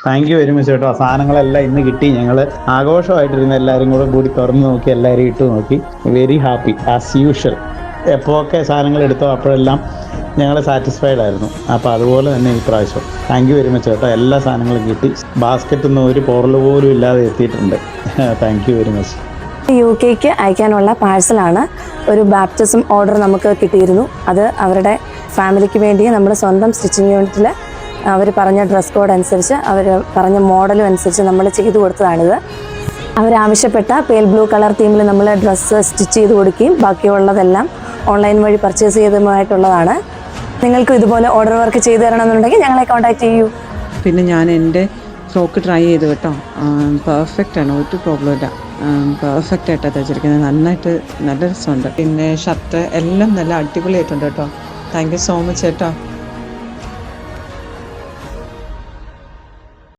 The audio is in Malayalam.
താങ്ക് യു വെരി മച്ച് കേട്ടോ. സാധനങ്ങളെല്ലാം ഇന്ന് കിട്ടി. ഞങ്ങൾ ആഘോഷമായിട്ടിരുന്ന എല്ലാവരും കൂടി തുറന്ന് നോക്കി, എല്ലാവരും ഇട്ട് നോക്കി. Very happy as usual. എപ്പോഴൊക്കെ സാധനങ്ങൾ എടുത്തോ അപ്പോഴെല്ലാം ഞങ്ങൾ സാറ്റിസ്ഫൈഡ് ആയിരുന്നു. അപ്പോൾ അതുപോലെ തന്നെ ഈ പ്രാവശ്യം താങ്ക് യു വെരി മച്ച് കേട്ടോ. എല്ലാ സാധനങ്ങളും കിട്ടി. ബാസ്ക്കറ്റിൽ നിന്ന് ഒരു പോറൽ പോലും ഇല്ലാതെ എത്തിയിട്ടുണ്ട്. Thank you very much. UK അയക്കാനുള്ള പാഴ്സലാണ്. ഒരു ബാപ്റ്റിസം ഓർഡർ നമുക്ക് കിട്ടിയിരുന്നു. അത് അവരുടെ ഫാമിലിക്ക് വേണ്ടി നമ്മുടെ സ്വന്തം സ്റ്റിച്ചിങ് യൂണിറ്റിൽ അവർ പറഞ്ഞ ഡ്രസ് കോഡ് അനുസരിച്ച്, അവർ പറഞ്ഞ മോഡലും അനുസരിച്ച് നമ്മൾ ചെയ്തു കൊടുത്തതാണിത്. അവരാവശ്യപ്പെട്ട പേൽ ബ്ലൂ കളർ തീമിൽ നമ്മൾ ഡ്രസ്സ് സ്റ്റിച്ച് ചെയ്ത് കൊടുക്കുകയും ബാക്കിയുള്ളതെല്ലാം ഓൺലൈൻ വഴി പർച്ചേസ് ചെയ്തതുമായിട്ടുള്ളതാണ്. നിങ്ങൾക്കും ഇതുപോലെ ഓർഡർ വർക്ക് ചെയ്തു തരണമെന്നുണ്ടെങ്കിൽ ഞങ്ങളെ കോൺടാക്റ്റ് ചെയ്യൂ. പിന്നെ ഞാൻ എൻ്റെ ഫ്രോക്ക് ട്രൈ ചെയ്തു കേട്ടോ. പെർഫെക്റ്റാണ്, ഒരു പ്രോബ്ലം ഇല്ല. പെർഫെക്റ്റ് ആയിട്ടാണ് തയ്ച്ചിരിക്കുന്നത്. നല്ല രസമുണ്ട്. പിന്നെ ഷർട്ട് എല്ലാം നല്ല അടിപൊളിയായിട്ടുണ്ട് കേട്ടോ. താങ്ക് യു സോ മച്ച് കേട്ടോ.